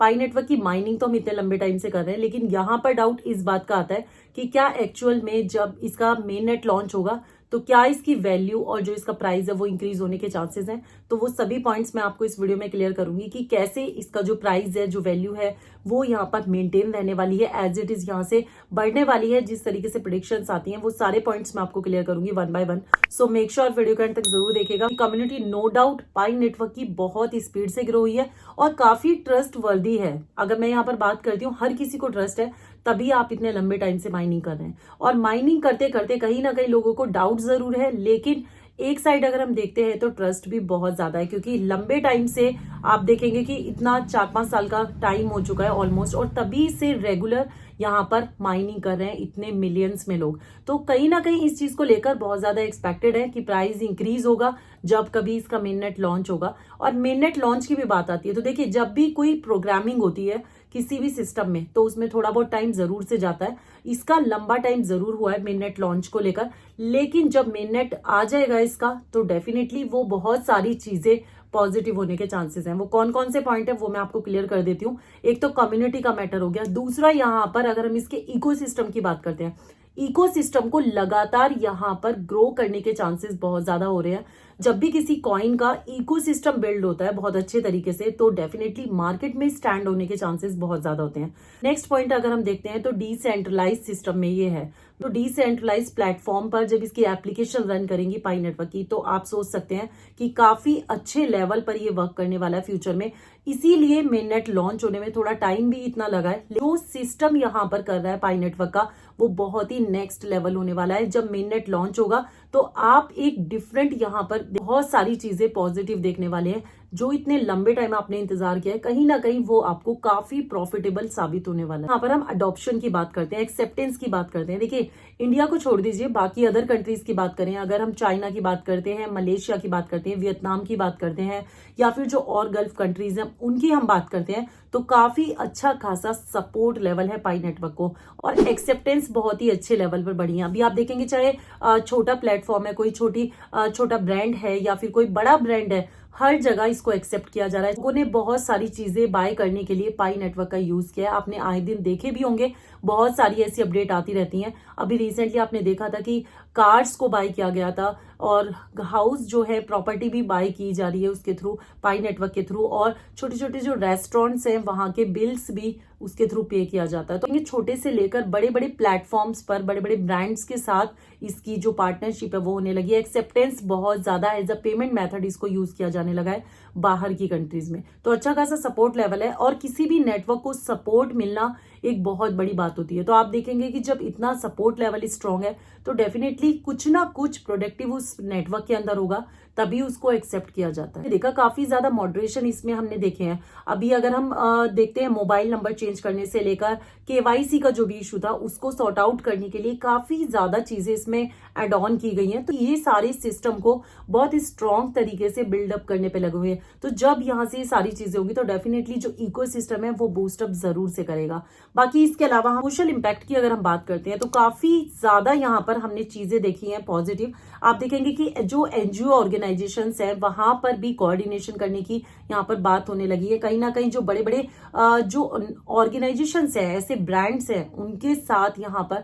पाई network की mining तो हम इतने लंबे टाइम से कर रहे हैं, लेकिन यहाँ पर डाउट इस बात का आता है कि क्या एक्चुअल में जब इसका मेन नेट लॉन्च होगा तो क्या इसकी वैल्यू और जो इसका प्राइस है वो इंक्रीज होने के चांसेस हैं। तो वो सभी पॉइंट्स मैं आपको इस वीडियो में क्लियर करूंगी कि कैसे इसका जो प्राइस है, जो वैल्यू है, वो यहाँ पर मेंटेन रहने वाली है, एज इट इज यहाँ से बढ़ने वाली है, जिस तरीके से प्रेडिक्शंस आती हैं वो सारे पॉइंट्स मैं आपको क्लियर करूंगी one by one. So make sure video के एंड तक जरूर देखेगा। कम्युनिटी नो डाउट पाई नेटवर्क की बहुत स्पीड से ग्रो हुई है और काफी ट्रस्ट वर्दी है। अगर मैं यहाँ पर बात करती हूँ, हर किसी को ट्रस्ट है, तभी आप इतने लंबे टाइम से माइनिंग कर रहे हैं। और माइनिंग करते करते कहीं ना कहीं लोगों को डाउट जरूर है, लेकिन एक साइड अगर हम देखते हैं तो ट्रस्ट भी बहुत ज्यादा है, क्योंकि लंबे टाइम से आप देखेंगे कि इतना 4-5 साल का टाइम हो चुका है ऑलमोस्ट, और तभी से रेगुलर यहाँ पर माइनिंग कर रहे हैं इतने मिलियंस में लोग। तो कहीं ना कहीं इस चीज को लेकर बहुत ज्यादा एक्सपेक्टेड है कि प्राइस इंक्रीज होगा जब कभी इसका मेननेट लॉन्च होगा। और मेननेट लॉन्च की भी बात आती है तो देखिए, जब भी कोई प्रोग्रामिंग होती है किसी भी सिस्टम में तो उसमें थोड़ा बहुत टाइम जरूर से जाता है। इसका लंबा टाइम जरूर हुआ है मेननेट लॉन्च को लेकर, लेकिन जब मेननेट आ जाएगा इसका तो डेफिनेटली वो बहुत सारी चीजें पॉजिटिव होने के चांसेस हैं। वो कौन कौन से पॉइंट है वो मैं आपको क्लियर कर देती हूँ। एक तो कम्युनिटी का मैटर हो गया, दूसरा यहाँ पर अगर हम इसके इकोसिस्टम की बात करते हैं, इकोसिस्टम को लगातार यहाँ पर ग्रो करने के चांसेस बहुत ज्यादा हो रहे हैं। जब भी किसी कॉइन का इकोसिस्टम बिल्ड होता है बहुत अच्छे तरीके से, तो डेफिनेटली मार्केट में स्टैंड होने के चांसेस बहुत ज्यादा होते हैं। नेक्स्ट पॉइंट अगर हम देखते हैं तो डिसेंट्रलाइज सिस्टम में ये है, तो डिसेंट्रलाइज प्लेटफॉर्म पर जब इसकी एप्लीकेशन रन करेंगी पाई नेटवर्क की, तो आप सोच सकते हैं कि काफी अच्छे लेवल पर ये वर्क करने वाला है फ्यूचर में। इसीलिए मेननेट लॉन्च होने में थोड़ा टाइम भी इतना लगा है। जो सिस्टम यहाँ पर कर रहा है पाई नेटवर्क का, वो बहुत ही नेक्स्ट लेवल होने वाला है। जब मेननेट लॉन्च होगा तो आप एक डिफरेंट यहाँ पर बहुत सारी चीजें पॉजिटिव देखने वाले हैं। जो इतने लंबे टाइम आपने इंतजार किया है, कहीं ना कहीं वो आपको काफी प्रॉफिटेबल साबित होने वाला है। यहाँ पर हम अडॉप्शन की बात करते हैं, एक्सेप्टेंस की बात करते हैं। देखिए, इंडिया को छोड़ दीजिए, बाकी अदर कंट्रीज की बात करें, अगर हम चाइना की बात करते हैं, मलेशिया की बात करते हैं, वियतनाम की बात करते हैं, या फिर जो और गल्फ कंट्रीज हैं उनकी हम बात करते हैं, तो काफी अच्छा खासा सपोर्ट लेवल है पाई नेटवर्क को, और एक्सेप्टेंस बहुत ही अच्छे लेवल पर बढ़ी है। अभी आप देखेंगे, चाहे छोटा प्लेटफॉर्म है, कोई छोटा ब्रांड है या फिर कोई बड़ा ब्रांड है, हर जगह इसको एक्सेप्ट किया जा रहा है। लोगों ने बहुत सारी चीजें बाय करने के लिए पाई नेटवर्क का यूज किया है। आपने आए दिन देखे भी होंगे, बहुत सारी ऐसी अपडेट आती रहती हैं। अभी रिसेंटली आपने देखा था कि कार्स को बाय किया गया था, और हाउस जो है प्रॉपर्टी भी बाय की जा रही है उसके थ्रू, पाई नेटवर्क के थ्रू, और छोटे छोटे जो रेस्टोरेंट्स हैं वहां के बिल्स भी उसके थ्रू पे किया जाता है। तो ये छोटे से लेकर बड़े बड़े प्लेटफॉर्म्स पर बड़े बड़े ब्रांड्स के साथ इसकी जो पार्टनरशिप है वो होने लगी है। एक्सेप्टेंस बहुत ज्यादा एज अ पेमेंट मेथड इसको यूज किया जाने लगा है बाहर की कंट्रीज में, तो अच्छा खासा सपोर्ट लेवल है। और किसी भी नेटवर्क को सपोर्ट मिलना एक बहुत बड़ी बात होती है। तो आप देखेंगे कि जब इतना सपोर्ट लेवल स्ट्रांग है तो डेफिनेटली कुछ ना कुछ प्रोडक्टिव उस नेटवर्क के अंदर होगा, तभी उसको एक्सेप्ट किया जाता है। देखा, काफी ज्यादा मॉडरेशन इसमें हमने देखे हैं। अभी अगर हम देखते हैं, मोबाइल नंबर चेंज करने से लेकर केवाईसी का जो भी इशू था उसको सॉर्ट आउट करने के लिए काफी ज्यादा चीजें इसमें एड ऑन की गई हैं। तो ये सारे सिस्टम को बहुत स्ट्रांग तरीके से बिल्डअप करने पे लगे हुए हैं। तो जब यहाँ से ये सारी चीजें होंगी तो डेफिनेटली जो इकोसिस्टम है वो बूस्टअप जरूर से करेगा। बाकी इसके अलावा हम सोशल इम्पैक्ट की अगर हम बात करते हैं तो काफी ज्यादा यहाँ पर हमने चीजें देखी हैं पॉजिटिव। आप देखेंगे कि जो एनजीओ ऑर्गेनाइजेशंस है वहां पर भी कोऑर्डिनेशन करने की यहाँ पर बात होने लगी है। कहीं ना कहीं जो बड़े बड़े जो ऑर्गेनाइजेशंस है, ऐसे ब्रांड्स हैं, उनके साथ यहाँ पर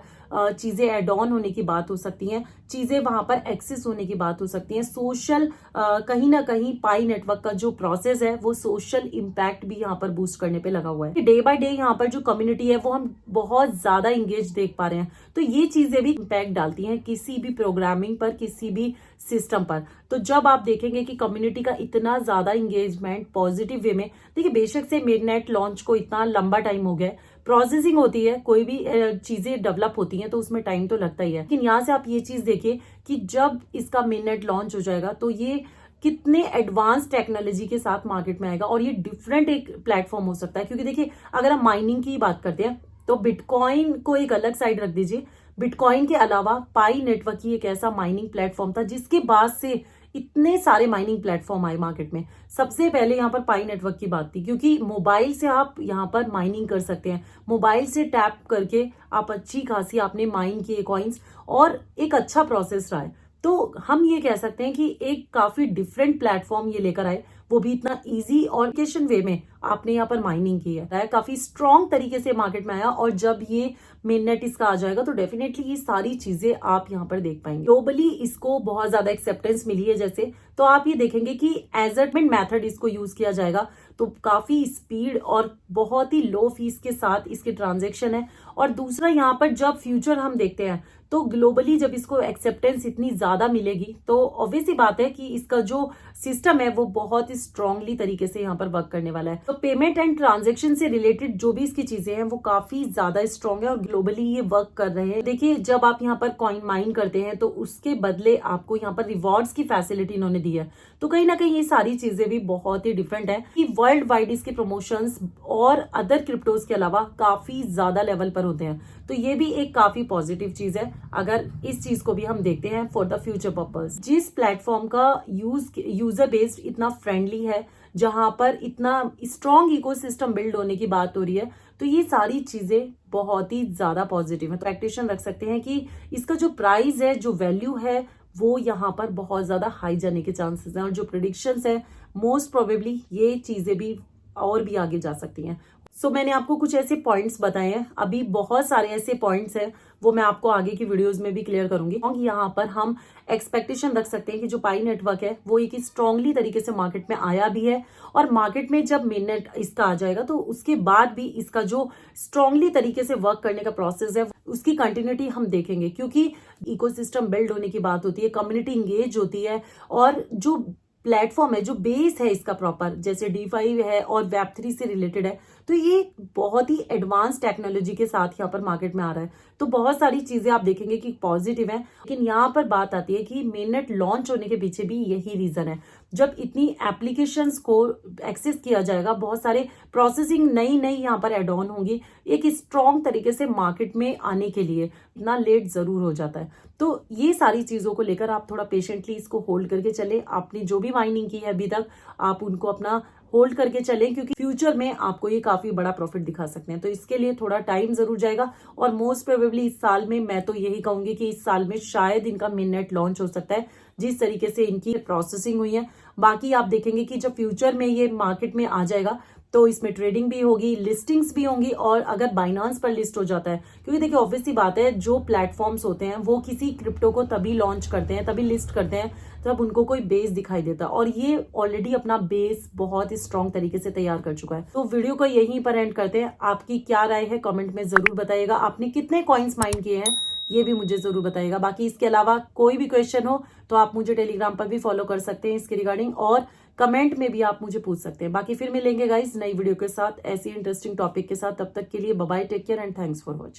चीजें एड ऑन होने की बात हो सकती हैं, चीजें वहां पर एक्सेस होने की बात हो सकती है। सोशल कहीं ना कहीं पाई नेटवर्क का जो प्रोसेस है वो सोशल इम्पैक्ट भी यहाँ पर बूस्ट करने पे लगा हुआ है। डे बाय डे यहाँ पर जो कम्युनिटी है वो हम बहुत ज्यादा इंगेज देख पा रहे हैं। तो ये चीजें भी इम्पैक्ट डालती हैं किसी भी प्रोग्रामिंग पर, किसी भी सिस्टम पर। तो जब आप देखेंगे कि कम्युनिटी का इतना ज्यादा इंगेजमेंट पॉजिटिव वे में, देखिए बेशक से मेननेट लॉन्च को इतना लंबा टाइम हो गया है, प्रोसेसिंग होती है, कोई भी चीजें डेवलप होती हैं तो उसमें टाइम तो लगता ही है। लेकिन यहाँ से आप ये चीज देखिए कि जब इसका मेननेट लॉन्च हो जाएगा तो ये कितने एडवांस टेक्नोलॉजी के साथ मार्केट में आएगा, और ये डिफरेंट एक प्लेटफॉर्म हो सकता है। क्योंकि देखिए, अगर हम माइनिंग की बात करते हैं तो बिटकॉइन को एक अलग साइड रख दीजिए, बिटकॉइन के अलावा पाई नेटवर्क ही एक ऐसा माइनिंग प्लेटफॉर्म था जिसके बाद से इतने सारे माइनिंग प्लेटफॉर्म आए मार्केट में। सबसे पहले यहाँ पर पाई नेटवर्क की बात थी, क्योंकि मोबाइल से आप यहाँ पर माइनिंग कर सकते हैं, मोबाइल से टैप करके आप अच्छी खासी आपने माइन किए कॉइन्स, और एक अच्छा प्रोसेस रहा है। तो हम ये कह सकते हैं कि एक काफी डिफरेंट प्लेटफॉर्म ये लेकर आए। वो भी इतना इजी और कैशन वे में आपने यहाँ पर माइनिंग की है, काफी स्ट्रॉन्ग तरीके से मार्केट में आया। और जब ये मेन नेट इसका आ जाएगा तो डेफिनेटली ये सारी चीजें आप यहाँ पर देख पाएंगे। ग्लोबली इसको बहुत ज्यादा एक्सेप्टेंस मिली है जैसे, तो आप ये देखेंगे कि एज मेथड इसको यूज किया जाएगा तो काफी स्पीड और बहुत ही लो फीस के साथ इसके ट्रांजेक्शन है। और दूसरा यहाँ पर जब फ्यूचर हम देखते हैं तो ग्लोबली जब इसको एक्सेप्टेंस इतनी ज्यादा मिलेगी तो ऑब्वियस ही बात है कि इसका जो सिस्टम है वो बहुत ही स्ट्रांगली तरीके से यहाँ पर वर्क करने वाला है। तो पेमेंट एंड ट्रांजैक्शन से रिलेटेड जो भी इसकी चीजें हैं वो काफी ज्यादा स्ट्रांग है और ग्लोबली ये वर्क कर रहे हैं। देखिए जब आप यहाँ पर कॉइन माइन करते हैं तो उसके बदले आपको यहाँ पर रिवॉर्ड्स की फैसिलिटी इन्होंने दी है। तो कहीं ना कहीं ये सारी चीजें भी बहुत ही डिफरेंट है कि वर्ल्ड वाइड इसके प्रमोशंस और अदर क्रिप्टोज के अलावा काफी ज्यादा लेवल पर होते हैं। तो ये भी एक काफी पॉजिटिव चीज है अगर इस चीज को भी हम देखते हैं फॉर द फ्यूचर पर्पस। जिस प्लेटफॉर्म का यूजर बेस्ड इतना फ्रेंडली है, जहां पर इतना स्ट्रॉन्ग इकोसिस्टम बिल्ड होने की बात हो रही है, तो ये सारी चीजें बहुत ही ज्यादा पॉजिटिव है। तो एक्सपेक्टेशन रख सकते हैं कि इसका जो प्राइस है, जो वैल्यू है, वो यहाँ पर बहुत ज्यादा हाई जाने के चांसेस हैं। और जो प्रेडिक्शंस है मोस्ट प्रोबेबली ये चीजें भी और भी आगे जा सकती हैं। सो मैंने आपको कुछ ऐसे पॉइंट्स बताए हैं, अभी बहुत सारे ऐसे पॉइंट्स हैं वो मैं आपको आगे की वीडियोस में भी क्लियर करूंगी। यहाँ पर हम एक्सपेक्टेशन रख सकते हैं कि जो पाई नेटवर्क है वो एक स्ट्रांगली तरीके से मार्केट में आया भी है और मार्केट में जब मेन नेट इसका आ जाएगा तो उसके बाद भी इसका जो स्ट्रांगली तरीके से वर्क करने का प्रोसेस है उसकी कंटिन्यूटी हम देखेंगे, क्योंकि इकोसिस्टम बिल्ड होने की बात होती है, कम्युनिटी इंगेज होती है और जो प्लेटफॉर्म है, जो बेस है इसका प्रॉपर, जैसे D5 है और Web3 से रिलेटेड है, तो ये बहुत ही एडवांस टेक्नोलॉजी के साथ यहाँ पर मार्केट में आ रहा है। तो बहुत सारी चीजें आप देखेंगे कि पॉजिटिव है, लेकिन यहाँ पर बात आती है कि मेननेट लॉन्च होने के पीछे भी यही रीजन है। जब इतनी एप्लीकेशंस को एक्सेस किया जाएगा, बहुत सारे प्रोसेसिंग नई नई यहाँ पर एड ऑन होंगी, एक स्ट्रॉन्ग तरीके से मार्केट में आने के लिए इतना लेट जरूर हो जाता है। तो ये सारी चीजों को लेकर आप थोड़ा पेशेंटली इसको होल्ड करके चले। आपने जो भी माइनिंग की है अभी तक, आप उनको अपना होल्ड करके चलें, क्योंकि फ्यूचर में आपको ये काफी बड़ा प्रॉफिट दिखा सकते हैं। तो इसके लिए थोड़ा टाइम जरूर जाएगा और मोस्ट प्रोबेबली इस साल में मैं तो यही कहूंगी कि इस साल में शायद इनका मेननेट लॉन्च हो सकता है, जिस तरीके से इनकी प्रोसेसिंग हुई है। बाकी आप देखेंगे कि जब फ्यूचर में ये मार्केट में आ जाएगा तो इसमें ट्रेडिंग भी होगी, लिस्टिंग्स भी होंगी। और अगर बाइनांस पर लिस्ट हो जाता है, क्योंकि देखिए ऑब्वियस सी बात है, जो प्लेटफॉर्म्स होते हैं वो किसी क्रिप्टो को तभी लॉन्च करते हैं, तभी लिस्ट करते हैं जब उनको कोई बेस दिखाई देता है, और ये ऑलरेडी अपना बेस बहुत ही स्ट्रॉन्ग तरीके से तैयार कर चुका है। तो वीडियो को यहीं पर एंड करते हैं। आपकी क्या राय है कमेंट में जरूर बताइएगा। आपने कितने कॉइन्स माइन किए हैं ये भी मुझे जरूर बताइएगा। बाकी इसके अलावा कोई भी क्वेश्चन हो तो आप मुझे टेलीग्राम पर भी फॉलो कर सकते हैं इसके रिगार्डिंग, और कमेंट में भी आप मुझे पूछ सकते हैं। बाकी फिर मिलेंगे गाइस नई वीडियो के साथ ऐसी इंटरेस्टिंग टॉपिक के साथ। तब तक के लिए bye bye, take care and thanks for watching.